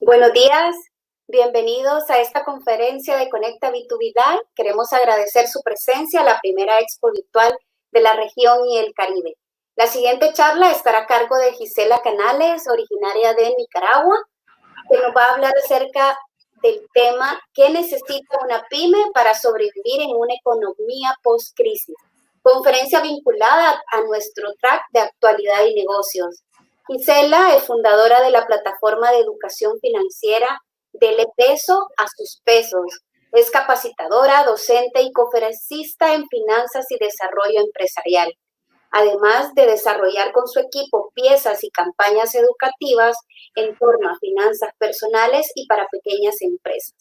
Buenos días, bienvenidos a esta conferencia de Conecta B2B Live. Queremos agradecer su presencia a la primera expo virtual de la región y el Caribe. La siguiente charla estará a cargo de Gisela Canales, originaria de Nicaragua, que nos va a hablar acerca del tema ¿qué necesita una pyme para sobrevivir en una economía post-crisis? Conferencia vinculada a nuestro track de actualidad y negocios. Gisela es fundadora de la plataforma de educación financiera Dele Peso a sus pesos. Es capacitadora, docente y conferencista en finanzas y desarrollo empresarial. Además de desarrollar con su equipo piezas y campañas educativas en torno a finanzas personales y para pequeñas empresas.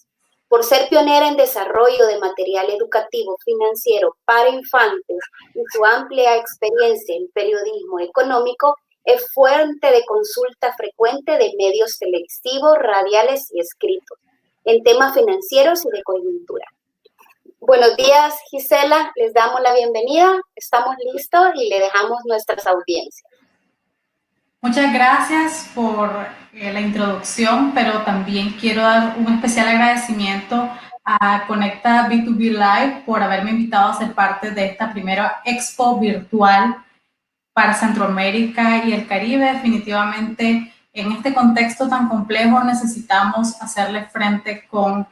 Por ser pionera en desarrollo de material educativo financiero para infantes y su amplia experiencia en periodismo económico, es fuente de consulta frecuente de medios televisivos, radiales y escritos en temas financieros y de coyuntura. Buenos días, Gisela, les damos la bienvenida, estamos listos y le dejamos nuestras audiencias. Muchas gracias por la introducción, pero también quiero dar un especial agradecimiento a Conecta B2B Live por haberme invitado a ser parte de esta primera expo virtual para Centroamérica y el Caribe. Definitivamente, en este contexto tan complejo necesitamos hacerle frente con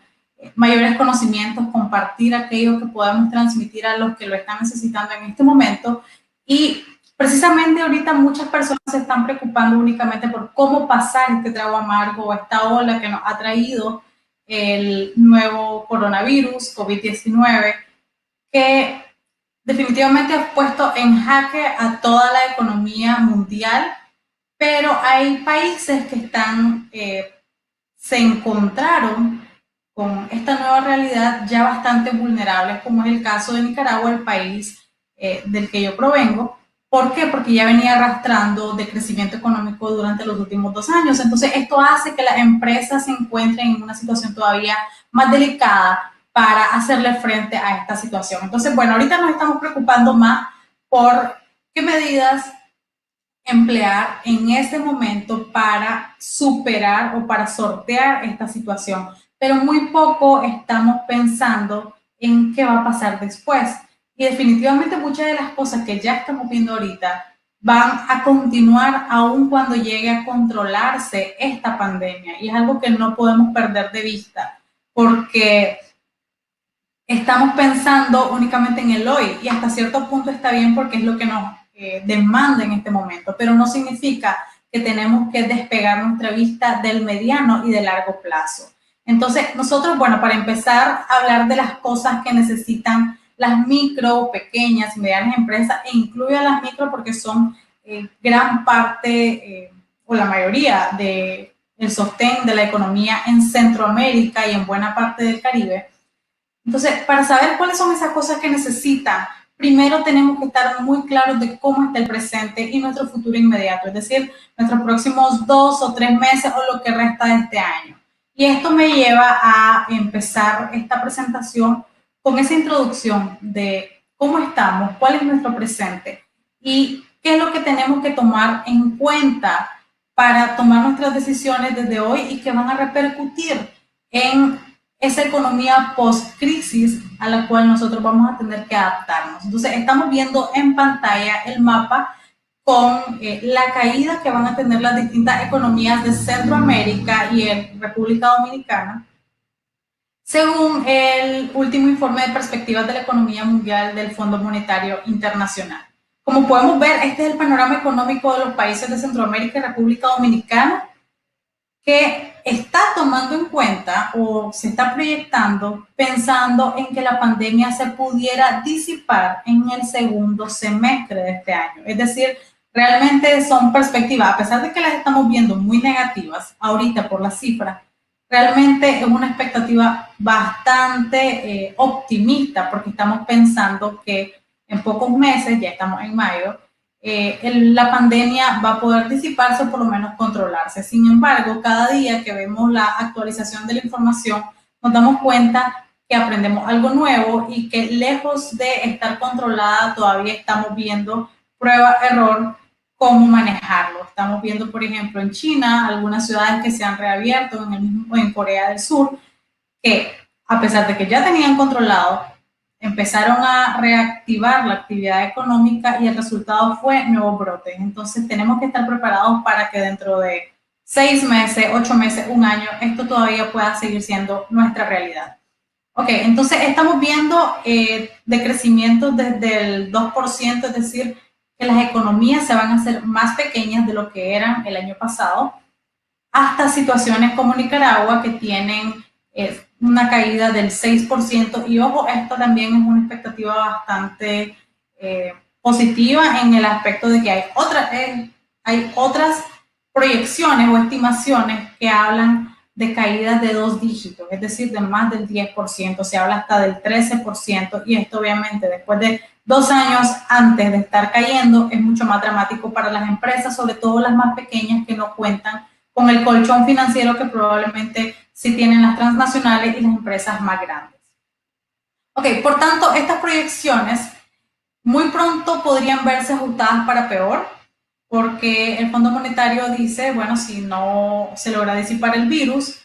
mayores conocimientos, compartir aquello que podemos transmitir a los que lo están necesitando en este momento. Y precisamente ahorita muchas personas se están preocupando únicamente por cómo pasar este trago amargo, esta ola que nos ha traído el nuevo coronavirus, COVID-19, que definitivamente ha puesto en jaque a toda la economía mundial, pero hay países que se encontraron con esta nueva realidad ya bastante vulnerables, como es el caso de Nicaragua, el país del que yo provengo. ¿Por qué? Porque ya venía arrastrando de crecimiento económico durante los últimos 2 años. Entonces, esto hace que las empresas se encuentren en una situación todavía más delicada para hacerle frente a esta situación. Entonces, bueno, ahorita nos estamos preocupando más por qué medidas emplear en ese momento para superar o para sortear esta situación, pero muy poco estamos pensando en qué va a pasar después. Y definitivamente muchas de las cosas que ya estamos viendo ahorita van a continuar aún cuando llegue a controlarse esta pandemia. Y es algo que no podemos perder de vista, porque estamos pensando únicamente en el hoy, y hasta cierto punto está bien porque es lo que nos demanda en este momento, pero no significa que tenemos que despegar nuestra vista del mediano y de largo plazo. Entonces, nosotros, bueno, para empezar a hablar de las cosas que necesitan las micro, pequeñas y medianas empresas, e incluye a las micro porque son gran parte o la mayoría del sostén de la economía en Centroamérica y en buena parte del Caribe. Entonces, para saber cuáles son esas cosas que necesitan, primero tenemos que estar muy claros de cómo está el presente y nuestro futuro inmediato, es decir, nuestros próximos 2 o 3 meses o lo que resta de este año. Y esto me lleva a empezar esta presentación con esa introducción de cómo estamos, cuál es nuestro presente y qué es lo que tenemos que tomar en cuenta para tomar nuestras decisiones desde hoy y que van a repercutir en esa economía post-crisis a la cual nosotros vamos a tener que adaptarnos. Entonces, estamos viendo en pantalla el mapa con la caída que van a tener las distintas economías de Centroamérica y en República Dominicana, según el último informe de perspectivas de la economía mundial del Fondo Monetario Internacional. Como podemos ver, este es el panorama económico de los países de Centroamérica y República Dominicana, que está tomando en cuenta o se está proyectando pensando en que la pandemia se pudiera disipar en el segundo semestre de este año. Es decir, realmente son perspectivas, a pesar de que las estamos viendo muy negativas ahorita por las cifras, realmente es una expectativa bastante optimista, porque estamos pensando que en pocos meses, ya estamos en mayo, la pandemia va a poder disiparse o por lo menos controlarse. Sin embargo, cada día que vemos la actualización de la información, nos damos cuenta que aprendemos algo nuevo y que lejos de estar controlada, todavía estamos viendo prueba, error, cómo manejarlo. Estamos viendo, por ejemplo, en China, algunas ciudades que se han reabierto, en Corea del Sur, que a pesar de que ya tenían controlado, empezaron a reactivar la actividad económica y el resultado fue nuevos brotes. Entonces tenemos que estar preparados para que dentro de 6 meses, 8 meses, un año, esto todavía pueda seguir siendo nuestra realidad. Ok, entonces estamos viendo decrecimientos desde el 2%, es decir, que las economías se van a hacer más pequeñas de lo que eran el año pasado, hasta situaciones como Nicaragua que tienen una caída del 6%, y ojo, esto también es una expectativa bastante positiva en el aspecto de que hay otras proyecciones o estimaciones que hablan de caídas de 2 dígitos, es decir, de más del 10%, se habla hasta del 13%, y esto obviamente después de 2 años antes de estar cayendo es mucho más dramático para las empresas, sobre todo las más pequeñas que no cuentan con el colchón financiero que probablemente sí tienen las transnacionales y las empresas más grandes. Ok, por tanto, estas proyecciones muy pronto podrían verse ajustadas para peor, porque el Fondo Monetario dice, bueno, si no se logra disipar el virus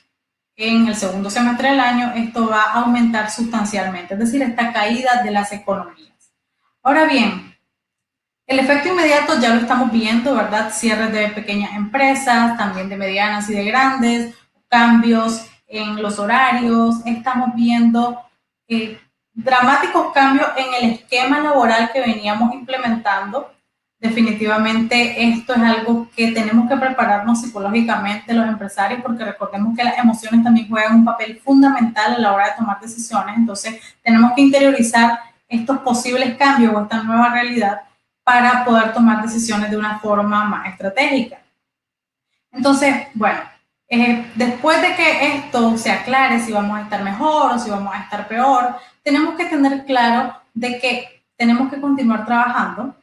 en el segundo semestre del año, esto va a aumentar sustancialmente, es decir, esta caída de las economías. Ahora bien, el efecto inmediato ya lo estamos viendo, ¿verdad? Cierres de pequeñas empresas, también de medianas y de grandes, cambios en los horarios, estamos viendo dramáticos cambios en el esquema laboral que veníamos implementando. Definitivamente esto es algo que tenemos que prepararnos psicológicamente los empresarios, porque recordemos que las emociones también juegan un papel fundamental a la hora de tomar decisiones. Entonces tenemos que interiorizar estos posibles cambios o esta nueva realidad para poder tomar decisiones de una forma más estratégica. Entonces, bueno, después de que esto se aclare, si vamos a estar mejor o si vamos a estar peor, tenemos que tener claro de que tenemos que continuar trabajando,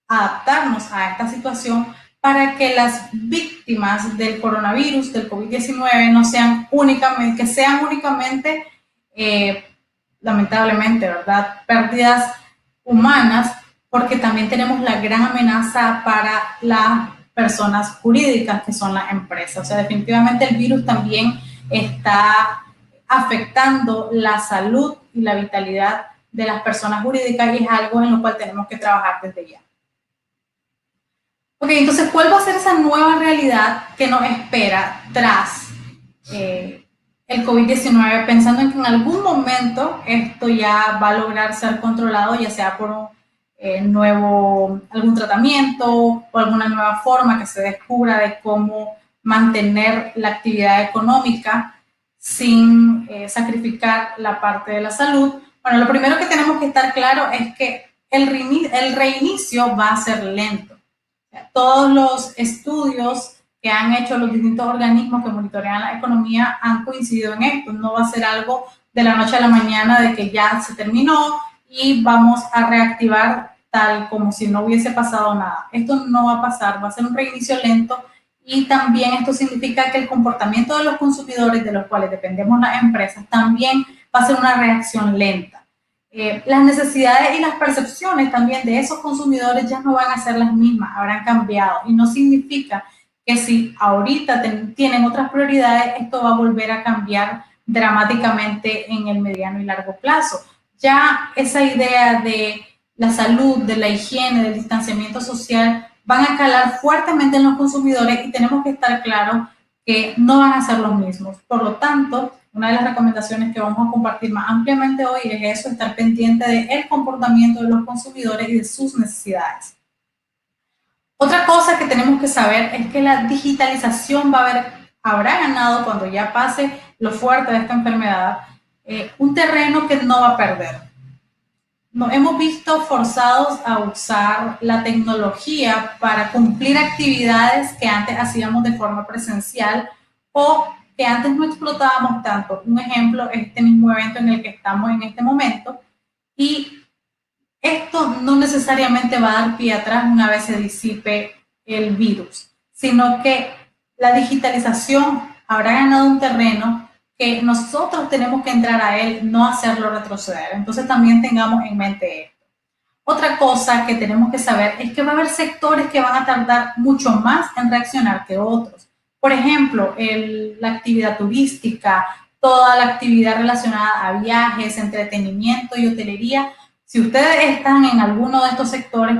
adaptarnos a esta situación para que las víctimas del coronavirus, del COVID-19, no sean únicamente, que sean únicamente, lamentablemente, ¿verdad?, pérdidas humanas, porque también tenemos la gran amenaza para las personas jurídicas, que son las empresas. O sea, definitivamente el virus también está afectando la salud y la vitalidad de las personas jurídicas, y es algo en lo cual tenemos que trabajar desde ya. Ok, entonces, ¿cuál va a ser esa nueva realidad que nos espera tras el COVID-19? Pensando en que en algún momento esto ya va a lograr ser controlado, ya sea por algún tratamiento o alguna nueva forma que se descubra de cómo mantener la actividad económica sin sacrificar la parte de la salud. Bueno, lo primero que tenemos que estar claro es que el reinicio va a ser lento. Todos los estudios que han hecho los distintos organismos que monitorean la economía han coincidido en esto. No va a ser algo de la noche a la mañana de que ya se terminó y vamos a reactivar tal como si no hubiese pasado nada. Esto no va a pasar, va a ser un reinicio lento, y también esto significa que el comportamiento de los consumidores, de los cuales dependemos las empresas, también va a ser una reacción lenta. Las necesidades y las percepciones también de esos consumidores ya no van a ser las mismas, habrán cambiado, y no significa que si ahorita tienen otras prioridades, esto va a volver a cambiar dramáticamente en el mediano y largo plazo. Ya esa idea de la salud, de la higiene, del distanciamiento social, van a calar fuertemente en los consumidores, y tenemos que estar claros que no van a ser los mismos. Por lo tanto, una de las recomendaciones que vamos a compartir más ampliamente hoy es eso, estar pendiente del comportamiento de los consumidores y de sus necesidades. Otra cosa que tenemos que saber es que la digitalización habrá ganado, cuando ya pase lo fuerte de esta enfermedad, un terreno que no va a perder. Nos hemos visto forzados a usar la tecnología para cumplir actividades que antes hacíamos de forma presencial o que antes no explotábamos tanto. Un ejemplo es este mismo evento en el que estamos en este momento, y esto no necesariamente va a dar pie atrás una vez se disipe el virus, sino que la digitalización habrá ganado un terreno que nosotros tenemos que entrar a él, no hacerlo retroceder. Entonces también tengamos en mente esto. Otra cosa que tenemos que saber es que va a haber sectores que van a tardar mucho más en reaccionar que otros. Por ejemplo, la actividad turística, toda la actividad relacionada a viajes, entretenimiento y hotelería. Si ustedes están en alguno de estos sectores,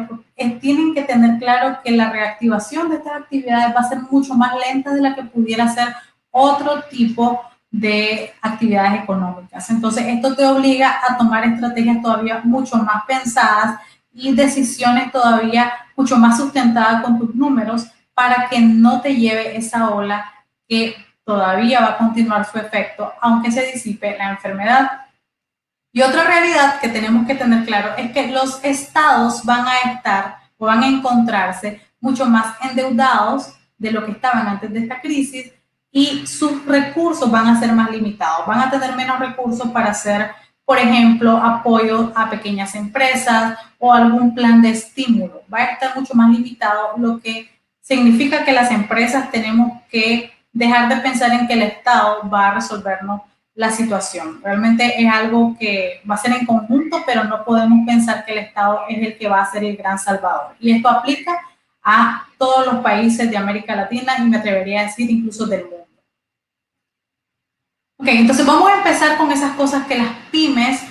tienen que tener claro que la reactivación de estas actividades va a ser mucho más lenta de la que pudiera ser otro tipo de actividades económicas. Entonces, esto te obliga a tomar estrategias todavía mucho más pensadas y decisiones todavía mucho más sustentadas con tus números para que no te lleve esa ola que todavía va a continuar su efecto, aunque se disipe la enfermedad. Y otra realidad que tenemos que tener claro es que los estados van a estar o van a encontrarse mucho más endeudados de lo que estaban antes de esta crisis y sus recursos van a ser más limitados, van a tener menos recursos para hacer, por ejemplo, apoyo a pequeñas empresas o algún plan de estímulo. Va a estar mucho más limitado, lo que significa que las empresas tenemos que dejar de pensar en que el Estado va a resolvernos la situación. Realmente es algo que va a ser en conjunto, pero no podemos pensar que el Estado es el que va a ser el gran salvador. Y esto aplica a todos los países de América Latina y me atrevería a decir incluso del mundo. Ok, entonces vamos a empezar con esas cosas que las pymes,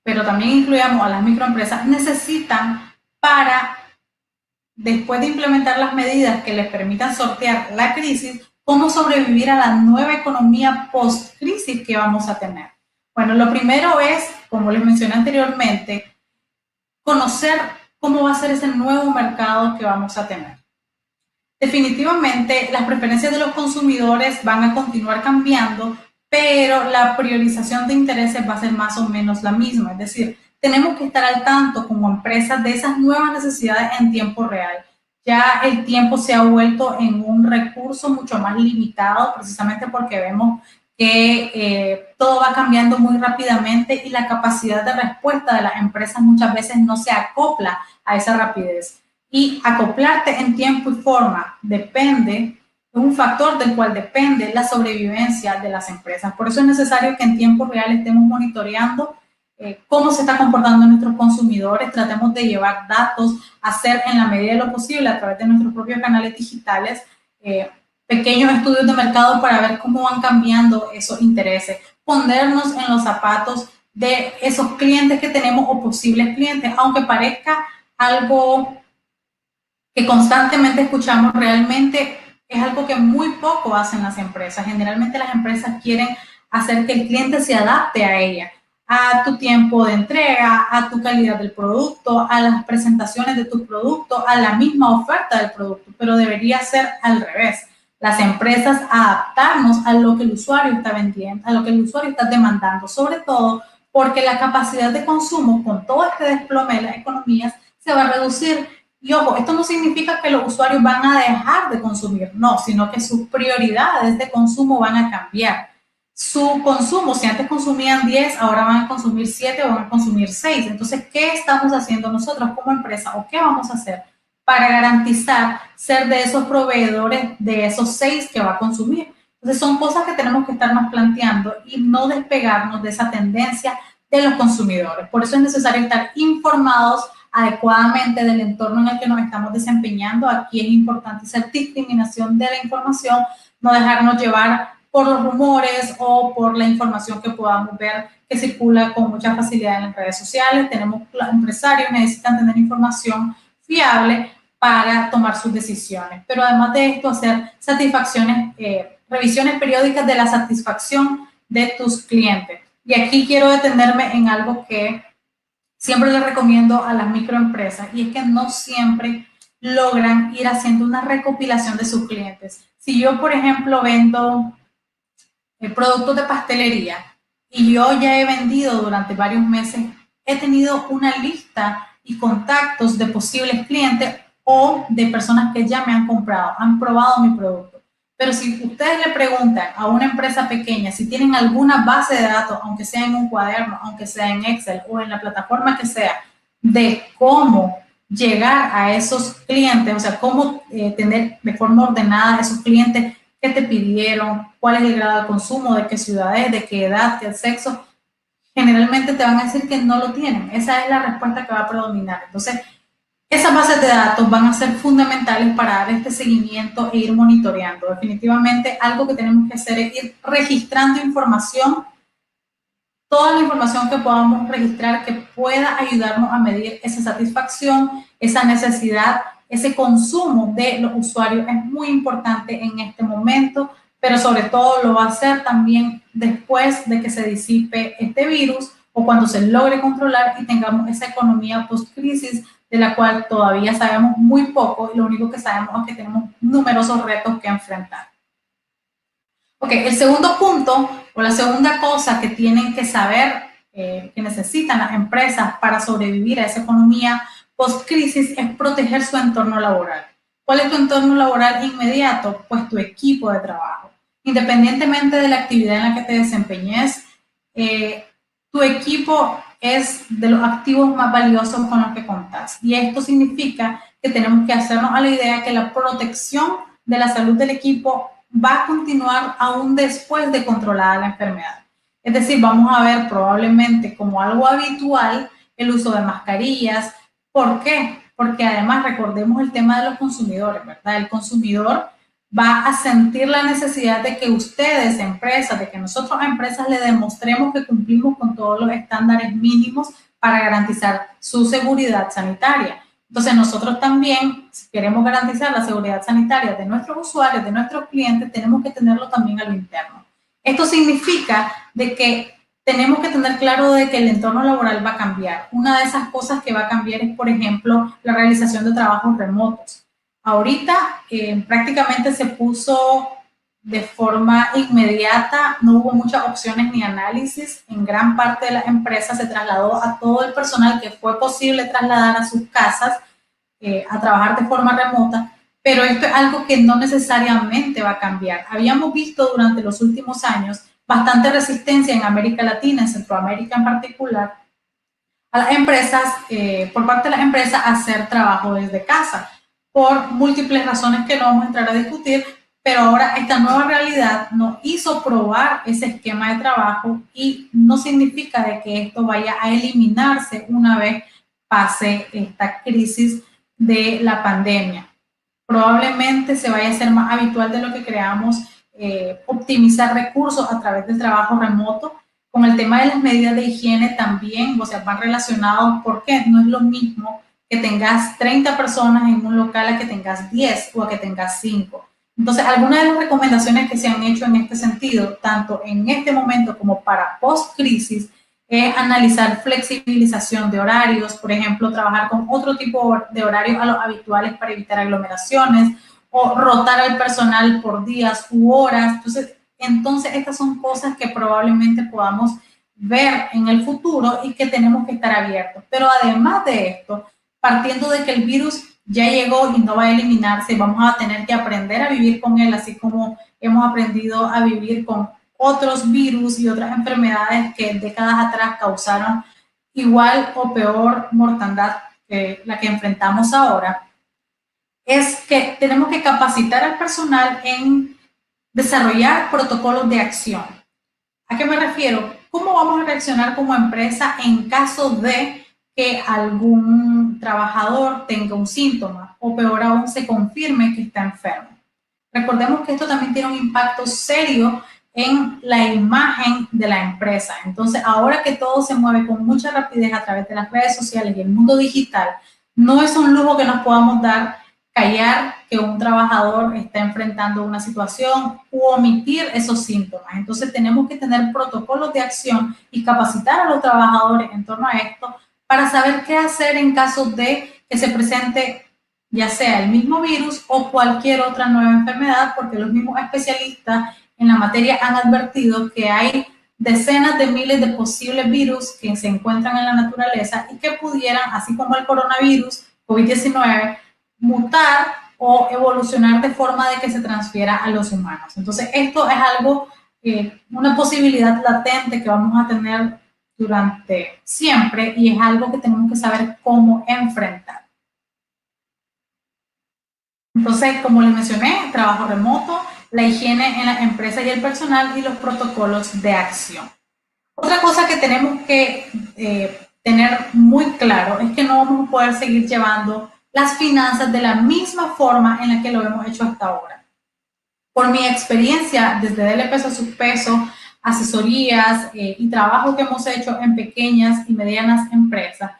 pero también incluyamos a las microempresas, necesitan para, después de implementar las medidas que les permitan sortear la crisis, cómo sobrevivir a la nueva economía post-crisis que vamos a tener. Bueno, lo primero es, como les mencioné anteriormente, conocer cómo va a ser ese nuevo mercado que vamos a tener. Definitivamente, las preferencias de los consumidores van a continuar cambiando, pero la priorización de intereses va a ser más o menos la misma. Es decir, tenemos que estar al tanto como empresas de esas nuevas necesidades en tiempo real. Ya el tiempo se ha vuelto en un recurso mucho más limitado, precisamente porque vemos que todo va cambiando muy rápidamente y la capacidad de respuesta de las empresas muchas veces no se acopla a esa rapidez. Y acoplarte en tiempo y forma es un factor del cual depende la sobrevivencia de las empresas. Por eso es necesario que en tiempo real estemos monitoreando cómo se está comportando nuestros consumidores, tratemos de llevar datos, hacer en la medida de lo posible a través de nuestros propios canales digitales pequeños estudios de mercado para ver cómo van cambiando esos intereses, ponernos en los zapatos de esos clientes que tenemos o posibles clientes, aunque parezca algo que constantemente escuchamos, realmente es algo que muy poco hacen las empresas. Generalmente las empresas quieren hacer que el cliente se adapte a ella, a tu tiempo de entrega, a tu calidad del producto, a las presentaciones de tu producto, a la misma oferta del producto, pero debería ser al revés. Las empresas adaptarnos a lo que el usuario está vendiendo, a lo que el usuario está demandando, sobre todo porque la capacidad de consumo con todo este desplome de las economías se va a reducir. Y ojo, esto no significa que los usuarios van a dejar de consumir, no, sino que sus prioridades de consumo van a cambiar. Su consumo, si antes consumían 10, ahora van a consumir 7 o van a consumir 6. Entonces, ¿qué estamos haciendo nosotros como empresa o qué vamos a hacer para garantizar ser de esos proveedores de esos 6 que va a consumir? Entonces, son cosas que tenemos que estarnos planteando y no despegarnos de esa tendencia de los consumidores. Por eso es necesario estar informados adecuadamente del entorno en el que nos estamos desempeñando. Aquí es importante hacer discriminación de la información, no dejarnos llevar por los rumores o por la información que podamos ver que circula con mucha facilidad en las redes sociales. Los empresarios necesitan tener información fiable para tomar sus decisiones. Pero además de esto, hacer revisiones periódicas de la satisfacción de tus clientes. Y aquí quiero detenerme en algo que siempre les recomiendo a las microempresas, y es que no siempre logran ir haciendo una recopilación de sus clientes. Si yo, por ejemplo, vendo productos de pastelería y yo ya he vendido durante varios meses, he tenido una lista y contactos de posibles clientes o de personas que ya me han comprado, han probado mi producto. Pero si ustedes le preguntan a una empresa pequeña si tienen alguna base de datos, aunque sea en un cuaderno, aunque sea en Excel o en la plataforma que sea, de cómo llegar a esos clientes, o sea, cómo tener de forma ordenada esos clientes que te pidieron, cuál es el grado de consumo, de qué ciudad es, de qué edad, qué sexo, generalmente te van a decir que no lo tienen. Esa es la respuesta que va a predominar. Entonces, esas bases de datos van a ser fundamentales para dar este seguimiento e ir monitoreando. Definitivamente, algo que tenemos que hacer es ir registrando información, toda la información que podamos registrar que pueda ayudarnos a medir esa satisfacción, esa necesidad, ese consumo de los usuarios es muy importante en este momento, pero sobre todo lo va a hacer también después de que se disipe este virus o cuando se logre controlar y tengamos esa economía post-crisis de la cual todavía sabemos muy poco y lo único que sabemos es que tenemos numerosos retos que enfrentar. Ok, el segundo punto o la segunda cosa que tienen que saber, que necesitan las empresas para sobrevivir a esa economía post-crisis es proteger su entorno laboral. ¿Cuál es tu entorno laboral inmediato? Pues tu equipo de trabajo. Independientemente de la actividad en la que te desempeñes, tu equipo es de los activos más valiosos con los que contás. Y esto significa que tenemos que hacernos a la idea que la protección de la salud del equipo va a continuar aún después de controlada la enfermedad. Es decir, vamos a ver probablemente como algo habitual el uso de mascarillas. ¿Por qué? Porque además recordemos el tema de los consumidores, ¿verdad? El consumidor va a sentir la necesidad de que ustedes, empresas, de que nosotros, empresas, le demostremos que cumplimos con todos los estándares mínimos para garantizar su seguridad sanitaria. Entonces, nosotros también, si queremos garantizar la seguridad sanitaria de nuestros usuarios, de nuestros clientes, tenemos que tenerlo también a lo interno. Esto significa de que tenemos que tener claro de que el entorno laboral va a cambiar. Una de esas cosas que va a cambiar es, por ejemplo, la realización de trabajos remotos. Ahorita prácticamente se puso de forma inmediata, no hubo muchas opciones ni análisis. En gran parte de las empresas se trasladó a todo el personal que fue posible trasladar a sus casas a trabajar de forma remota, pero esto es algo que no necesariamente va a cambiar. Habíamos visto durante los últimos años bastante resistencia en América Latina, en Centroamérica en particular, a las empresas, por parte de las empresas, a hacer trabajo desde casa, por múltiples razones que no vamos a entrar a discutir, pero ahora esta nueva realidad nos hizo probar ese esquema de trabajo y no significa de que esto vaya a eliminarse una vez pase esta crisis de la pandemia. Probablemente se vaya a hacer más habitual de lo que creamos optimizar recursos a través del trabajo remoto. Con el tema de las medidas de higiene también, o sea, van relacionados porque no es lo mismo que tengas 30 personas en un local a que tengas 10 o a que tengas 5. Entonces, algunas de las recomendaciones que se han hecho en este sentido, tanto en este momento como para post-crisis, es analizar flexibilización de horarios, por ejemplo, trabajar con otro tipo de horarios a los habituales para evitar aglomeraciones, o rotar al personal por días u horas. Entonces estas son cosas que probablemente podamos ver en el futuro y que tenemos que estar abiertos. Pero además de esto, partiendo de que el virus ya llegó y no va a eliminarse, vamos a tener que aprender a vivir con él, así como hemos aprendido a vivir con otros virus y otras enfermedades que décadas atrás causaron igual o peor mortandad que la que enfrentamos ahora. Es que tenemos que capacitar al personal en desarrollar protocolos de acción. ¿A qué me refiero? ¿Cómo vamos a reaccionar como empresa en caso de que algún trabajador tenga un síntoma o peor aún se confirme que está enfermo? Recordemos que esto también tiene un impacto serio en la imagen de la empresa. Entonces, ahora que todo se mueve con mucha rapidez a través de las redes sociales y el mundo digital, no es un lujo que nos podamos dar callar que un trabajador está enfrentando una situación u omitir esos síntomas. Entonces tenemos que tener protocolos de acción y capacitar a los trabajadores en torno a esto para saber qué hacer en caso de que se presente ya sea el mismo virus o cualquier otra nueva enfermedad, porque los mismos especialistas en la materia han advertido que hay decenas de miles de posibles virus que se encuentran en la naturaleza y que pudieran, así como el coronavirus, COVID-19, mutar o evolucionar de forma de que se transfiera a los humanos. Entonces, esto es algo, una posibilidad latente que vamos a tener durante siempre y es algo que tenemos que saber cómo enfrentar. Entonces, como les mencioné, trabajo remoto, la higiene en las empresas y el personal y los protocolos de acción. Otra cosa que tenemos que tener muy claro es que no vamos a poder seguir llevando las finanzas de la misma forma en la que lo hemos hecho hasta ahora. Por mi experiencia desde Dele Peso a Subpeso, asesorías y trabajo que hemos hecho en pequeñas y medianas empresas,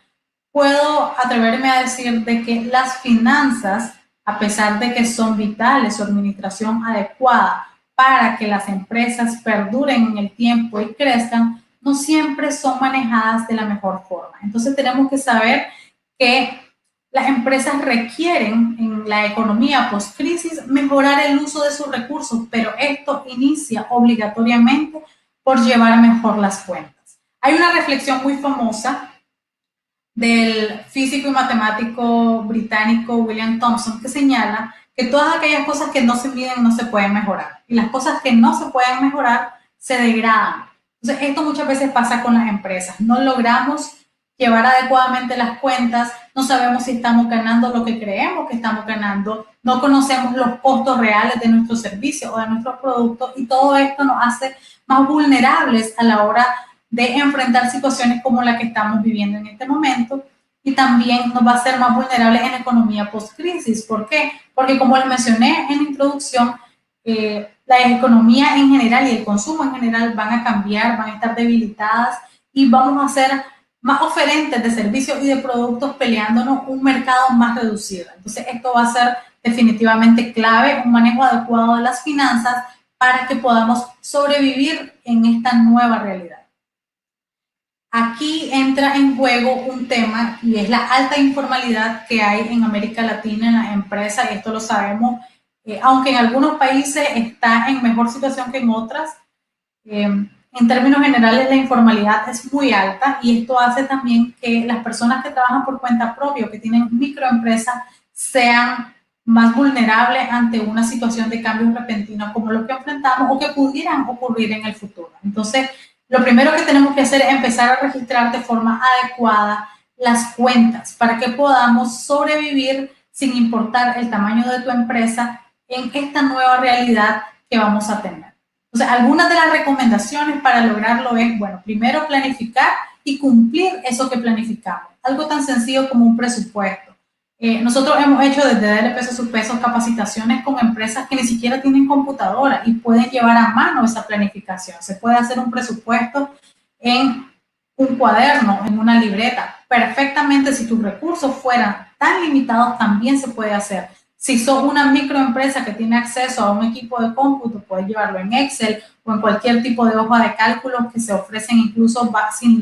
puedo atreverme a decir de que las finanzas, a pesar de que son vitales, su administración adecuada para que las empresas perduren en el tiempo y crezcan, no siempre son manejadas de la mejor forma. Entonces tenemos que saber que las empresas requieren en la economía post-crisis mejorar el uso de sus recursos, pero esto inicia obligatoriamente por llevar mejor las cuentas. Hay una reflexión muy famosa del físico y matemático británico William Thomson que señala que todas aquellas cosas que no se miden no se pueden mejorar y las cosas que no se pueden mejorar se degradan. Entonces esto muchas veces pasa con las empresas, no logramos llevar adecuadamente las cuentas, no sabemos si estamos ganando lo que creemos que estamos ganando, no conocemos los costos reales de nuestros servicios o de nuestros productos y todo esto nos hace más vulnerables a la hora de enfrentar situaciones como la que estamos viviendo en este momento y también nos va a hacer más vulnerables en la economía post-crisis. ¿Por qué? Porque como les mencioné en la introducción, la economía en general y el consumo en general van a cambiar, van a estar debilitadas y vamos a ser más oferentes de servicios y de productos peleándonos un mercado más reducido. Entonces esto va a ser definitivamente clave, un manejo adecuado de las finanzas para que podamos sobrevivir en esta nueva realidad. Aquí entra en juego un tema y es la alta informalidad que hay en América Latina en las empresas, y esto lo sabemos, aunque en algunos países está en mejor situación que en otras. En términos generales, la informalidad es muy alta y esto hace también que las personas que trabajan por cuenta propia o que tienen microempresas sean más vulnerables ante una situación de cambios repentinos como los que enfrentamos o que pudieran ocurrir en el futuro. Entonces, lo primero que tenemos que hacer es empezar a registrar de forma adecuada las cuentas para que podamos sobrevivir sin importar el tamaño de tu empresa en esta nueva realidad que vamos a tener. Entonces, algunas de las recomendaciones para lograrlo es, bueno, primero planificar y cumplir eso que planificamos. Algo tan sencillo como un presupuesto. Nosotros hemos hecho desde Dele Peso a Subpeso capacitaciones con empresas que ni siquiera tienen computadora y pueden llevar a mano esa planificación. Se puede hacer un presupuesto en un cuaderno, en una libreta. Perfectamente, si tus recursos fueran tan limitados, también se puede hacer. Si sos una microempresa que tiene acceso a un equipo de cómputo, puedes llevarlo en Excel o en cualquier tipo de hoja de cálculo que se ofrecen incluso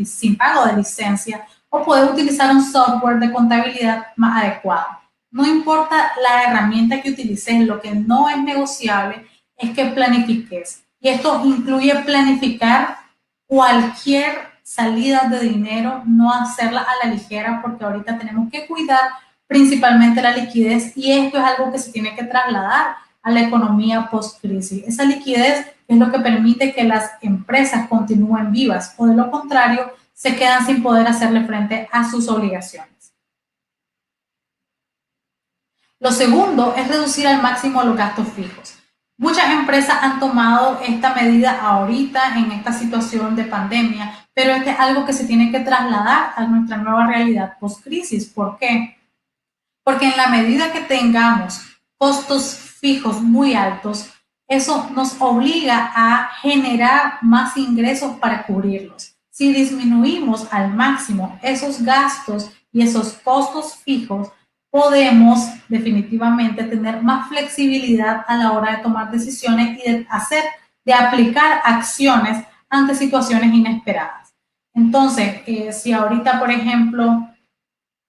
sin pago de licencia, o puedes utilizar un software de contabilidad más adecuado. No importa la herramienta que utilices, lo que no es negociable es que planifiques. Y esto incluye planificar cualquier salida de dinero, no hacerla a la ligera, porque ahorita tenemos que cuidar principalmente la liquidez, y esto es algo que se tiene que trasladar a la economía post-crisis. Esa liquidez es lo que permite que las empresas continúen vivas, o de lo contrario, se quedan sin poder hacerle frente a sus obligaciones. Lo segundo es reducir al máximo los gastos fijos. Muchas empresas han tomado esta medida ahorita en esta situación de pandemia, pero este es algo que se tiene que trasladar a nuestra nueva realidad post-crisis. ¿Por qué? Porque en la medida que tengamos costos fijos muy altos, eso nos obliga a generar más ingresos para cubrirlos. Si disminuimos al máximo esos gastos y esos costos fijos, podemos definitivamente tener más flexibilidad a la hora de tomar decisiones y de aplicar acciones ante situaciones inesperadas. Entonces, si ahorita, por ejemplo,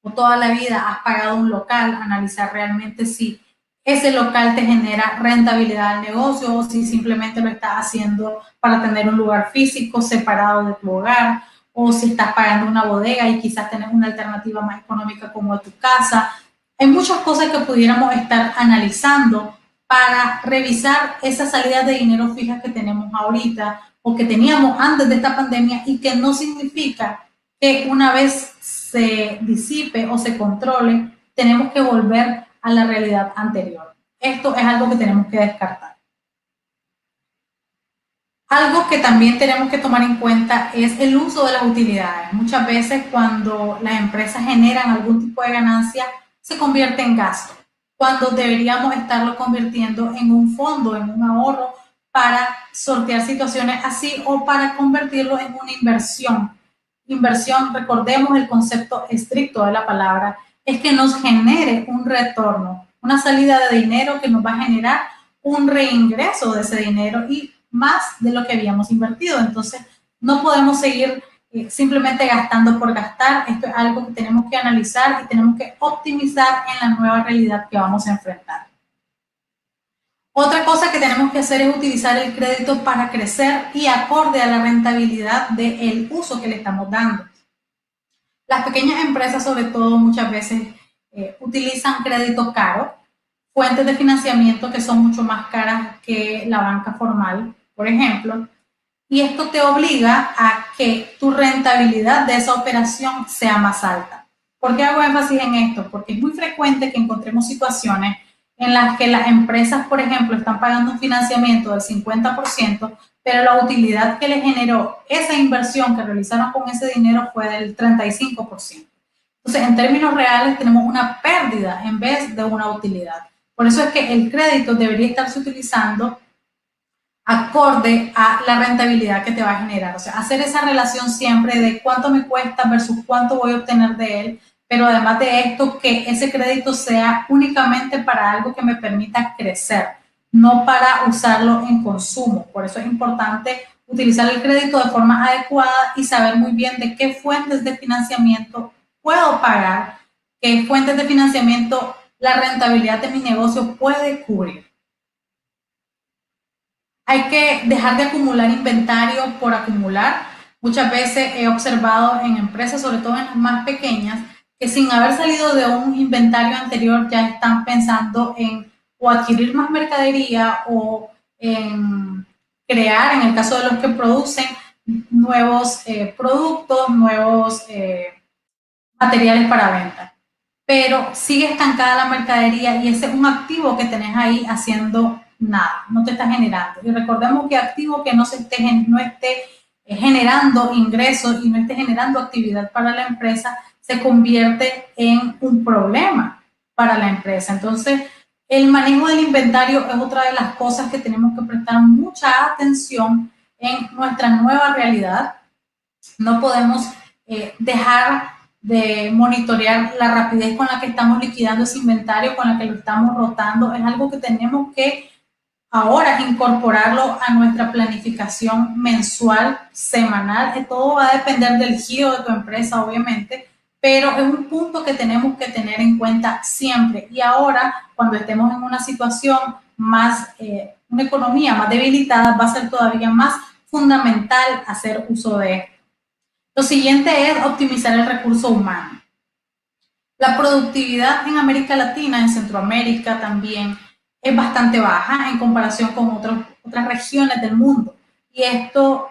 o toda la vida has pagado un local, analizar realmente si ese local te genera rentabilidad al negocio o si simplemente lo estás haciendo para tener un lugar físico separado de tu hogar, o si estás pagando una bodega y quizás tenés una alternativa más económica como de tu casa. Hay muchas cosas que pudiéramos estar analizando para revisar esas salidas de dinero fijas que tenemos ahorita o que teníamos antes de esta pandemia, y que no significa que una vez se disipe o se controle, tenemos que volver a la realidad anterior. Esto es algo que tenemos que descartar. Algo que también tenemos que tomar en cuenta es el uso de las utilidades. Muchas veces cuando las empresas generan algún tipo de ganancia, se convierte en gasto, cuando deberíamos estarlo convirtiendo en un fondo, en un ahorro para sortear situaciones así o para convertirlo en una inversión. Inversión, recordemos el concepto estricto de la palabra, es que nos genere un retorno, una salida de dinero que nos va a generar un reingreso de ese dinero y más de lo que habíamos invertido. Entonces, no podemos seguir simplemente gastando por gastar. Esto es algo que tenemos que analizar y tenemos que optimizar en la nueva realidad que vamos a enfrentar. Otra cosa que tenemos que hacer es utilizar el crédito para crecer y acorde a la rentabilidad del uso que le estamos dando. Las pequeñas empresas, sobre todo, muchas veces utilizan crédito caro, fuentes de financiamiento que son mucho más caras que la banca formal, por ejemplo, y esto te obliga a que tu rentabilidad de esa operación sea más alta. ¿Por qué hago énfasis en esto? Porque es muy frecuente que encontremos situaciones en las que las empresas, por ejemplo, están pagando un financiamiento del 50%, pero la utilidad que les generó esa inversión que realizaron con ese dinero fue del 35%. Entonces, en términos reales, tenemos una pérdida en vez de una utilidad. Por eso es que el crédito debería estarse utilizando acorde a la rentabilidad que te va a generar. O sea, hacer esa relación siempre de cuánto me cuesta versus cuánto voy a obtener de él, pero además de esto, que ese crédito sea únicamente para algo que me permita crecer, no para usarlo en consumo. Por eso es importante utilizar el crédito de forma adecuada y saber muy bien de qué fuentes de financiamiento puedo pagar, qué fuentes de financiamiento la rentabilidad de mi negocio puede cubrir. Hay que dejar de acumular inventario por acumular. Muchas veces he observado en empresas, sobre todo en las más pequeñas, que sin haber salido de un inventario anterior ya están pensando en o adquirir más mercadería o en crear, en el caso de los que producen, nuevos productos, nuevos materiales para venta. Pero sigue estancada la mercadería y ese es un activo que tenés ahí haciendo nada, no te está generando. Y recordemos que activo que no esté generando ingresos y no esté generando actividad para la empresa, se convierte en un problema para la empresa. Entonces, el manejo del inventario es otra de las cosas que tenemos que prestar mucha atención en nuestra nueva realidad. No podemos dejar de monitorear la rapidez con la que estamos liquidando ese inventario, con la que lo estamos rotando. Es algo que tenemos que ahora incorporarlo a nuestra planificación mensual, semanal. Todo va a depender del giro de tu empresa, obviamente, pero es un punto que tenemos que tener en cuenta siempre. Y ahora, cuando estemos en una situación más, una economía más debilitada, va a ser todavía más fundamental hacer uso de esto. Lo siguiente es optimizar el recurso humano. La productividad en América Latina, en Centroamérica también, es bastante baja en comparación con otras regiones del mundo. Y esto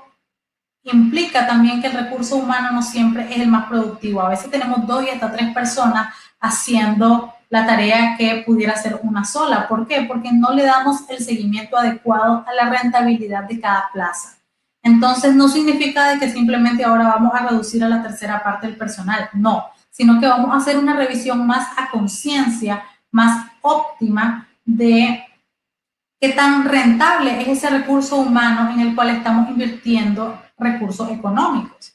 implica también que el recurso humano no siempre es el más productivo. A veces tenemos 2 y hasta 3 personas haciendo la tarea que pudiera ser una sola. ¿Por qué? Porque no le damos el seguimiento adecuado a la rentabilidad de cada plaza. Entonces, no significa de que simplemente ahora vamos a reducir a la tercera parte del personal, no, sino que vamos a hacer una revisión más a conciencia, más óptima de qué tan rentable es ese recurso humano en el cual estamos invirtiendo recursos económicos.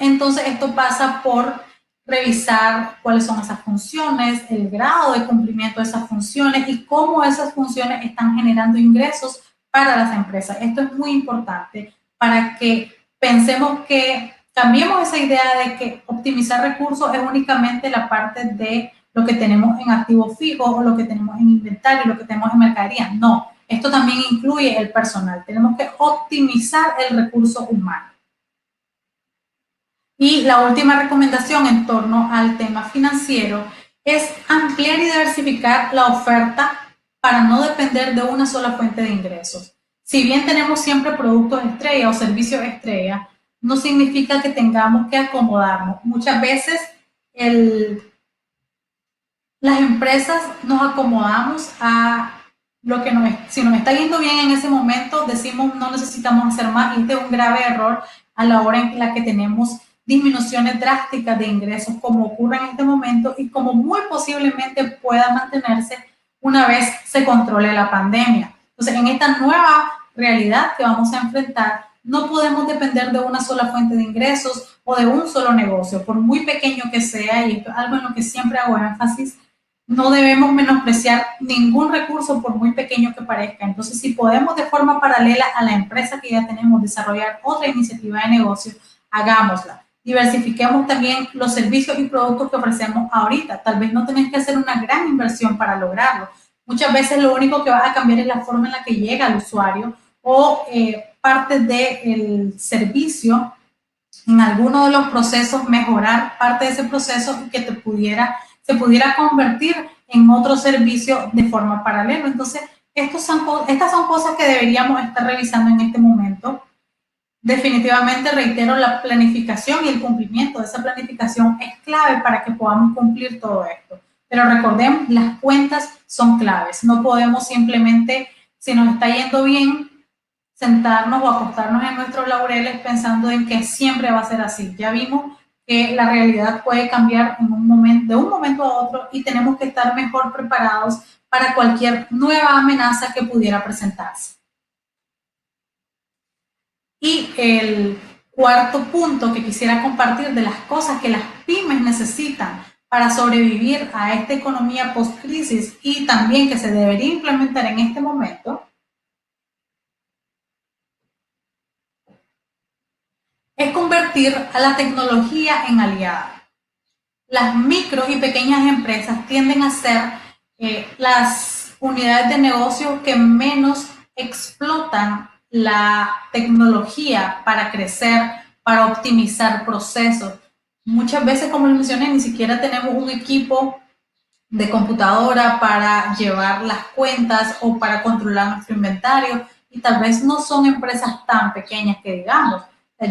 Entonces, esto pasa por revisar cuáles son esas funciones, el grado de cumplimiento de esas funciones y cómo esas funciones están generando ingresos para las empresas. Esto es muy importante para que pensemos que cambiemos esa idea de que optimizar recursos es únicamente la parte de lo que tenemos en activos fijos o lo que tenemos en inventario, lo que tenemos en mercadería. No, esto también incluye el personal. Tenemos que optimizar el recurso humano. Y la última recomendación en torno al tema financiero es ampliar y diversificar la oferta para no depender de una sola fuente de ingresos. Si bien tenemos siempre productos estrella o servicios estrella, no significa que tengamos que acomodarnos. Muchas veces las empresas nos acomodamos a si nos está yendo bien en ese momento, decimos no necesitamos hacer más, y este es un grave error a la hora en la que tenemos disminuciones drásticas de ingresos como ocurre en este momento y como muy posiblemente pueda mantenerse una vez se controle la pandemia. Entonces, en esta nueva realidad que vamos a enfrentar, no podemos depender de una sola fuente de ingresos o de un solo negocio, por muy pequeño que sea, y esto es algo en lo que siempre hago énfasis. No debemos menospreciar ningún recurso por muy pequeño que parezca. Entonces, si podemos de forma paralela a la empresa que ya tenemos desarrollar otra iniciativa de negocio, hagámosla. Diversifiquemos también los servicios y productos que ofrecemos ahorita. Tal vez no tenés que hacer una gran inversión para lograrlo. Muchas veces lo único que va a cambiar es la forma en la que llega al usuario o parte del servicio, en alguno de los procesos, mejorar parte de ese proceso y que se pudiera convertir en otro servicio de forma paralela. Entonces, estas son cosas que deberíamos estar revisando en este momento. Definitivamente, reitero, la planificación y el cumplimiento de esa planificación es clave para que podamos cumplir todo esto. Pero recordemos, las cuentas son claves. No podemos simplemente, si nos está yendo bien, sentarnos o acostarnos en nuestros laureles pensando en que siempre va a ser así. Ya vimos que la realidad puede cambiar de un momento a otro, y tenemos que estar mejor preparados para cualquier nueva amenaza que pudiera presentarse. Y el cuarto punto que quisiera compartir de las cosas que las pymes necesitan para sobrevivir a esta economía post-crisis y también que se debería implementar en este momento, es convertir a la tecnología en aliada. Las micro y pequeñas empresas tienden a ser las unidades de negocio que menos explotan la tecnología para crecer, para optimizar procesos. Muchas veces, como les mencioné, ni siquiera tenemos un equipo de computadora para llevar las cuentas o para controlar nuestro inventario, y tal vez no son empresas tan pequeñas que digamos.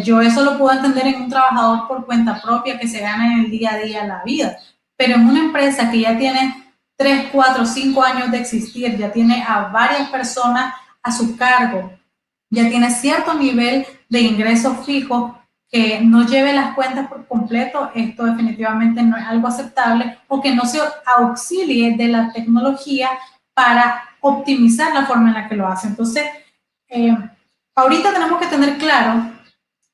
Yo eso lo puedo entender en un trabajador por cuenta propia que se gana en el día a día la vida, pero en una empresa que ya tiene 3, 4, 5 años de existir, ya tiene a varias personas a su cargo, ya tiene cierto nivel de ingresos fijos, que no lleve las cuentas por completo, esto definitivamente no es algo aceptable, o que no se auxilie de la tecnología para optimizar la forma en la que lo hace. Entonces, ahorita tenemos que tener claro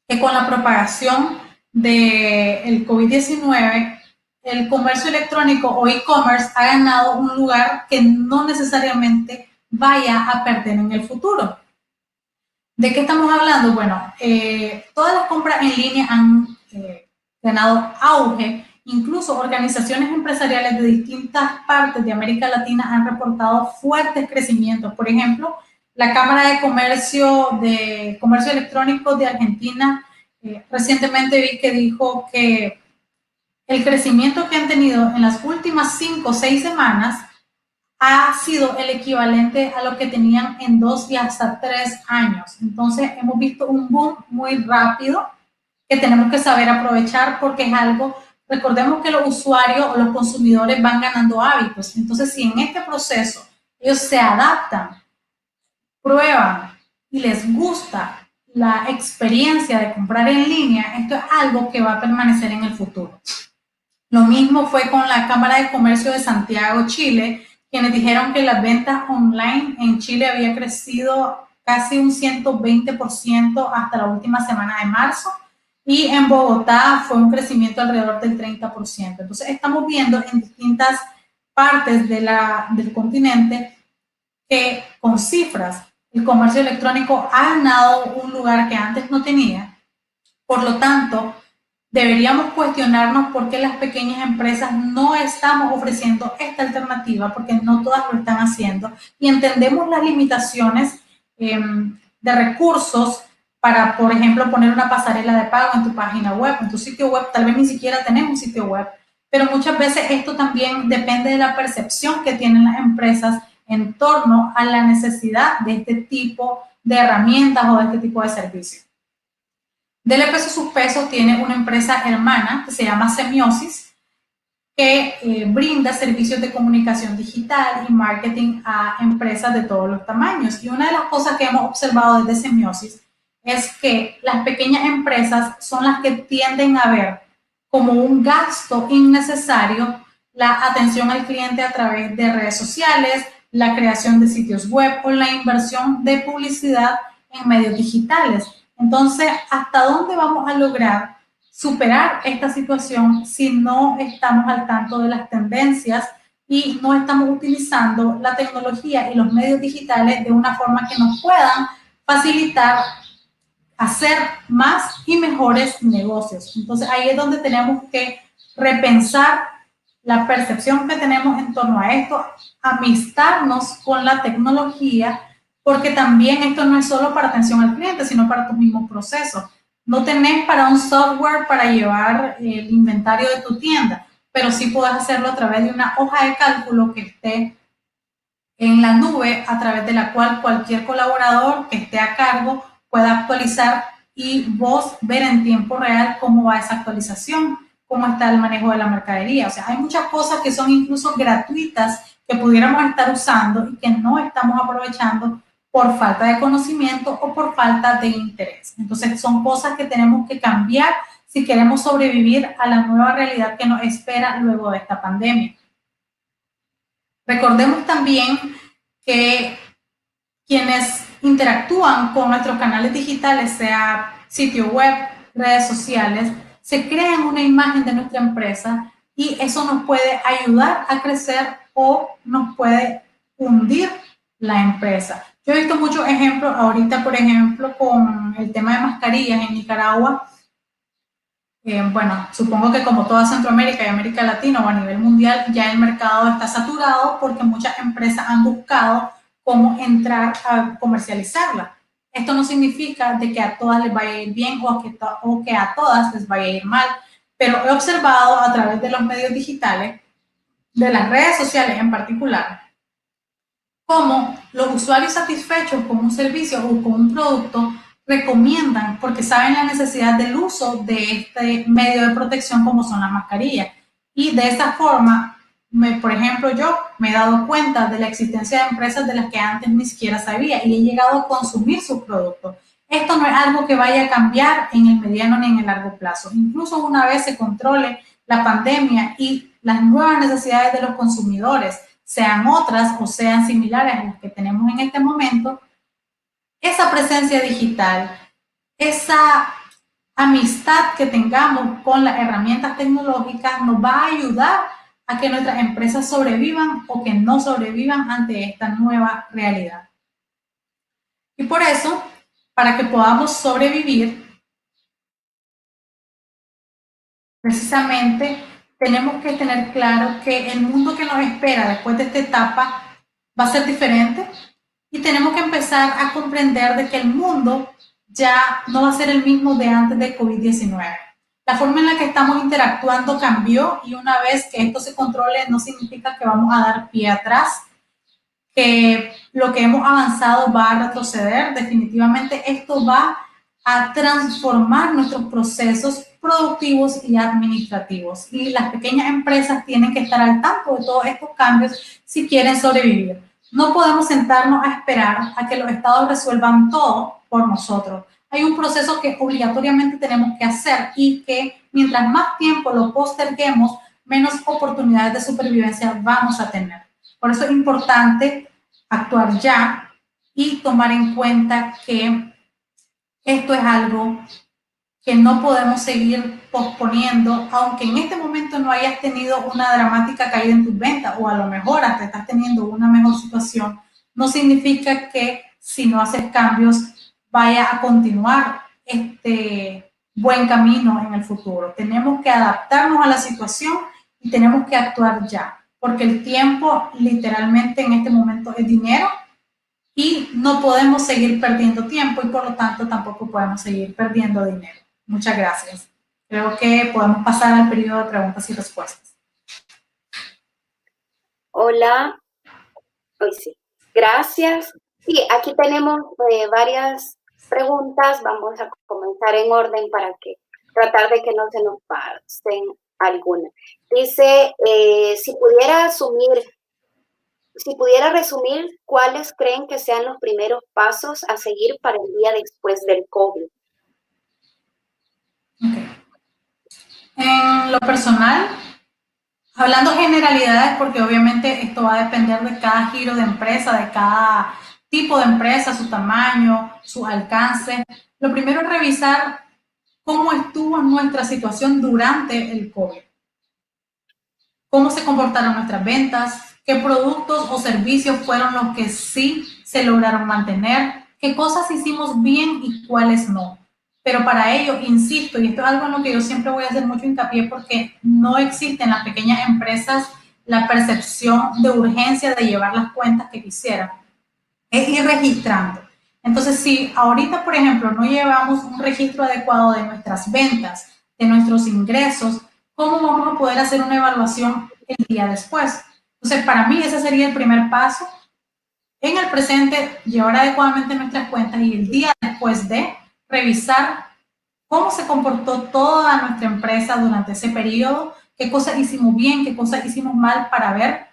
que con la propagación del COVID-19, el comercio electrónico o e-commerce ha ganado un lugar que no necesariamente vaya a perder en el futuro. ¿De qué estamos hablando? Bueno, todas las compras en línea han ganado auge. Incluso organizaciones empresariales de distintas partes de América Latina han reportado fuertes crecimientos. Por ejemplo, la Cámara de Comercio Electrónico de Argentina recientemente vi que dijo que el crecimiento que han tenido en las últimas 5 o 6 semanas ha sido el equivalente a lo que tenían en 2 y hasta 3 años. Entonces, hemos visto un boom muy rápido que tenemos que saber aprovechar, porque es algo, recordemos que los usuarios o los consumidores van ganando hábitos. Entonces, si en este proceso ellos se adaptan, prueban y les gusta la experiencia de comprar en línea, esto es algo que va a permanecer en el futuro. Lo mismo fue con la Cámara de Comercio de Santiago, Chile, quienes dijeron que las ventas online en Chile había crecido casi un 120% hasta la última semana de marzo, y en Bogotá fue un crecimiento alrededor del 30%. Entonces, estamos viendo en distintas partes del continente que con cifras el comercio electrónico ha ganado un lugar que antes no tenía. Por lo tanto, deberíamos cuestionarnos por qué las pequeñas empresas no estamos ofreciendo esta alternativa, porque no todas lo están haciendo, y entendemos las limitaciones de recursos para, por ejemplo, poner una pasarela de pago en tu página web, en tu sitio web. Tal vez ni siquiera tenemos un sitio web, pero muchas veces esto también depende de la percepción que tienen las empresas en torno a la necesidad de este tipo de herramientas o de este tipo de servicios. Dele Peso Sus Pesos tiene una empresa hermana que se llama Semiosis, que brinda servicios de comunicación digital y marketing a empresas de todos los tamaños. Y una de las cosas que hemos observado desde Semiosis es que las pequeñas empresas son las que tienden a ver como un gasto innecesario la atención al cliente a través de redes sociales, la creación de sitios web o la inversión de publicidad en medios digitales. Entonces, ¿hasta dónde vamos a lograr superar esta situación si no estamos al tanto de las tendencias y no estamos utilizando la tecnología y los medios digitales de una forma que nos puedan facilitar hacer más y mejores negocios? Entonces ahí es donde tenemos que repensar la percepción que tenemos en torno a esto, amistarnos con la tecnología, porque también esto no es solo para atención al cliente, sino para tu mismo proceso. No tenés para un software para llevar el inventario de tu tienda, pero sí puedes hacerlo a través de una hoja de cálculo que esté en la nube, a través de la cual cualquier colaborador que esté a cargo pueda actualizar y vos ver en tiempo real cómo va esa actualización, cómo está el manejo de la mercadería. O sea, hay muchas cosas que son incluso gratuitas que pudiéramos estar usando y que no estamos aprovechando por falta de conocimiento o por falta de interés. Entonces, son cosas que tenemos que cambiar si queremos sobrevivir a la nueva realidad que nos espera luego de esta pandemia. Recordemos también que quienes interactúan con nuestros canales digitales, sea sitio web, redes sociales, se crean una imagen de nuestra empresa y eso nos puede ayudar a crecer o nos puede hundir la empresa. Yo he visto muchos ejemplos ahorita, por ejemplo, con el tema de mascarillas en Nicaragua. Bueno, supongo que como toda Centroamérica y América Latina o a nivel mundial, ya el mercado está saturado porque muchas empresas han buscado cómo entrar a comercializarla. Esto no significa de que a todas les vaya a ir bien o que a todas les vaya a ir mal, pero he observado a través de los medios digitales, de las redes sociales en particular, cómo los usuarios satisfechos con un servicio o con un producto recomiendan porque saben la necesidad del uso de este medio de protección como son las mascarillas. Y de esta forma, por ejemplo, yo me he dado cuenta de la existencia de empresas de las que antes ni siquiera sabía y he llegado a consumir sus productos. Esto no es algo que vaya a cambiar en el mediano ni en el largo plazo. Incluso una vez se controle la pandemia y las nuevas necesidades de los consumidores, sean otras o sean similares a las que tenemos en este momento, esa presencia digital, esa amistad que tengamos con las herramientas tecnológicas nos va a ayudar a que nuestras empresas sobrevivan o que no sobrevivan ante esta nueva realidad. Y por eso, para que podamos sobrevivir, precisamente tenemos que tener claro que el mundo que nos espera después de esta etapa va a ser diferente y tenemos que empezar a comprender de que el mundo ya no va a ser el mismo de antes de COVID-19. La forma en la que estamos interactuando cambió y una vez que esto se controle no significa que vamos a dar pie atrás, que lo que hemos avanzado va a retroceder. Definitivamente esto va a transformar nuestros procesos productivos y administrativos. Y las pequeñas empresas tienen que estar al tanto de todos estos cambios si quieren sobrevivir. No podemos sentarnos a esperar a que los estados resuelvan todo por nosotros. Hay un proceso que obligatoriamente tenemos que hacer y que mientras más tiempo lo posterguemos, menos oportunidades de supervivencia vamos a tener. Por eso es importante actuar ya y tomar en cuenta que esto es algo que no podemos seguir posponiendo, aunque en este momento no hayas tenido una dramática caída en tus ventas o a lo mejor hasta estás teniendo una mejor situación, no significa que si no haces cambios vaya a continuar este buen camino en el futuro. Tenemos que adaptarnos a la situación y tenemos que actuar ya, porque el tiempo literalmente en este momento es dinero y no podemos seguir perdiendo tiempo y por lo tanto tampoco podemos seguir perdiendo dinero. Muchas gracias. Creo que podemos pasar al periodo de preguntas y respuestas. Hola. Hoy sí. Gracias. Sí, aquí tenemos varias preguntas. Vamos a comenzar en orden para que tratar de que no se nos pasen alguna. Dice, si pudiera resumir, ¿cuáles creen que sean los primeros pasos a seguir para el día después del COVID? Okay. En lo personal, hablando generalidades, porque obviamente esto va a depender de cada giro de empresa, de cada tipo de empresa, su tamaño, su alcance. Lo primero es revisar cómo estuvo nuestra situación durante el COVID, cómo se comportaron nuestras ventas, qué productos o servicios fueron los que sí se lograron mantener, qué cosas hicimos bien y cuáles no. Pero para ello, insisto, y esto es algo en lo que yo siempre voy a hacer mucho hincapié porque no existe en las pequeñas empresas la percepción de urgencia de llevar las cuentas que quisieran, es ir registrando. Entonces, si ahorita, por ejemplo, no llevamos un registro adecuado de nuestras ventas, de nuestros ingresos, ¿cómo vamos a poder hacer una evaluación el día después? Entonces, para mí ese sería el primer paso. En el presente, llevar adecuadamente nuestras cuentas y el día después de revisar cómo se comportó toda nuestra empresa durante ese periodo, qué cosas hicimos bien, qué cosas hicimos mal para ver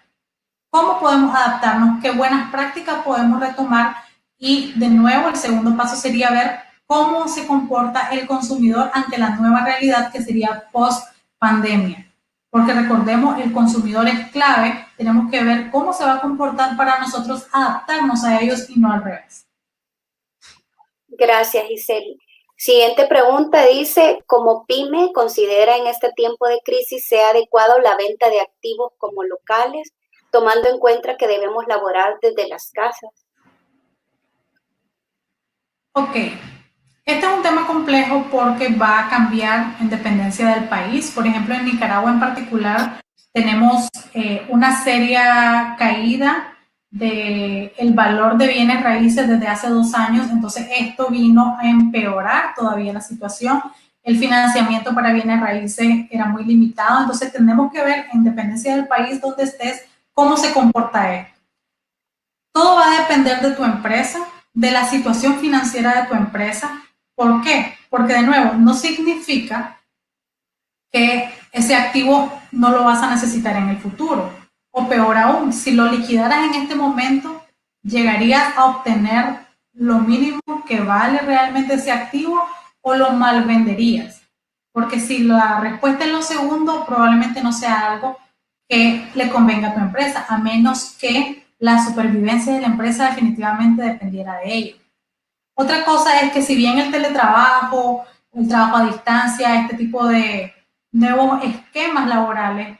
cómo podemos adaptarnos, qué buenas prácticas podemos retomar y de nuevo el segundo paso sería ver cómo se comporta el consumidor ante la nueva realidad que sería post pandemia. Porque recordemos, el consumidor es clave, tenemos que ver cómo se va a comportar para nosotros adaptarnos a ellos y no al revés. Gracias, Giselle. Siguiente pregunta dice, ¿como pyme considera en este tiempo de crisis sea adecuado la venta de activos como locales, tomando en cuenta que debemos laborar desde las casas? Ok, este es un tema complejo porque va a cambiar en dependencia del país. Por ejemplo, en Nicaragua en particular tenemos una seria caída del valor de bienes raíces desde hace 2 años. Entonces, esto vino a empeorar todavía la situación. El financiamiento para bienes raíces era muy limitado. Entonces, tenemos que ver, en dependencia del país donde estés, cómo se comporta esto. Todo va a depender de tu empresa, de la situación financiera de tu empresa. ¿Por qué? Porque de nuevo, no significa que ese activo no lo vas a necesitar en el futuro. O peor aún, si lo liquidaras en este momento, llegarías a obtener lo mínimo que vale realmente ese activo o lo malvenderías. Porque si la respuesta es lo segundo, probablemente no sea algo que le convenga a tu empresa, a menos que la supervivencia de la empresa definitivamente dependiera de ello. Otra cosa es que si bien el teletrabajo, el trabajo a distancia, este tipo de nuevos esquemas laborales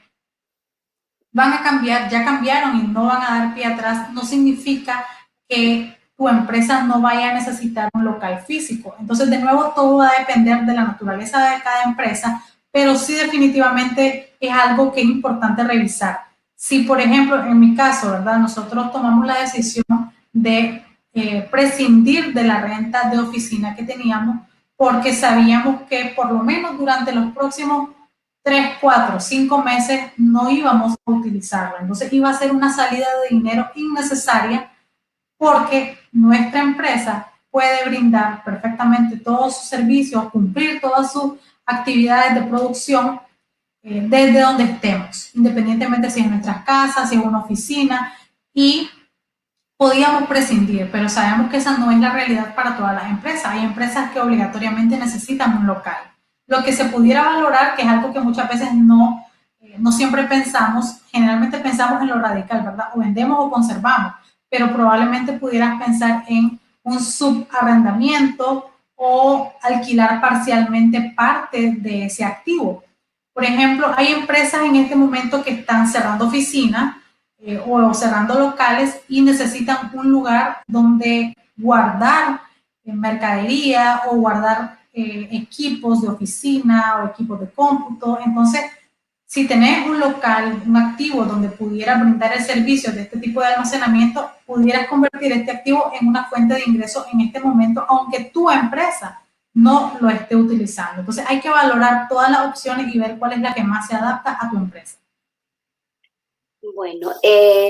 van a cambiar, ya cambiaron y no van a dar pie atrás, no significa que tu empresa no vaya a necesitar un local físico. Entonces, de nuevo, todo va a depender de la naturaleza de cada empresa, pero sí definitivamente es algo que es importante revisar. Si, por ejemplo, en mi caso, ¿verdad? Nosotros tomamos la decisión de prescindir de la renta de oficina que teníamos porque sabíamos que por lo menos durante los próximos 3, 4, 5 meses no íbamos a utilizarla. Entonces iba a ser una salida de dinero innecesaria porque nuestra empresa puede brindar perfectamente todos sus servicios, cumplir todas sus actividades de producción desde donde estemos, independientemente si es en nuestras casas, si es una oficina, y podíamos prescindir, pero sabemos que esa no es la realidad para todas las empresas. Hay empresas que obligatoriamente necesitan un local. Lo que se pudiera valorar, que es algo que muchas veces no siempre pensamos, generalmente pensamos en lo radical, ¿verdad? O vendemos o conservamos, pero probablemente pudieras pensar en un subarrendamiento o alquilar parcialmente parte de ese activo. Por ejemplo, hay empresas en este momento que están cerrando oficinas o cerrando locales y necesitan un lugar donde guardar mercadería o guardar equipos de oficina o equipos de cómputo. Entonces, si tenés un local, un activo donde pudieras brindar el servicio de este tipo de almacenamiento, pudieras convertir este activo en una fuente de ingreso en este momento, aunque tu empresa no lo esté utilizando. Entonces, hay que valorar todas las opciones y ver cuál es la que más se adapta a tu empresa. Bueno,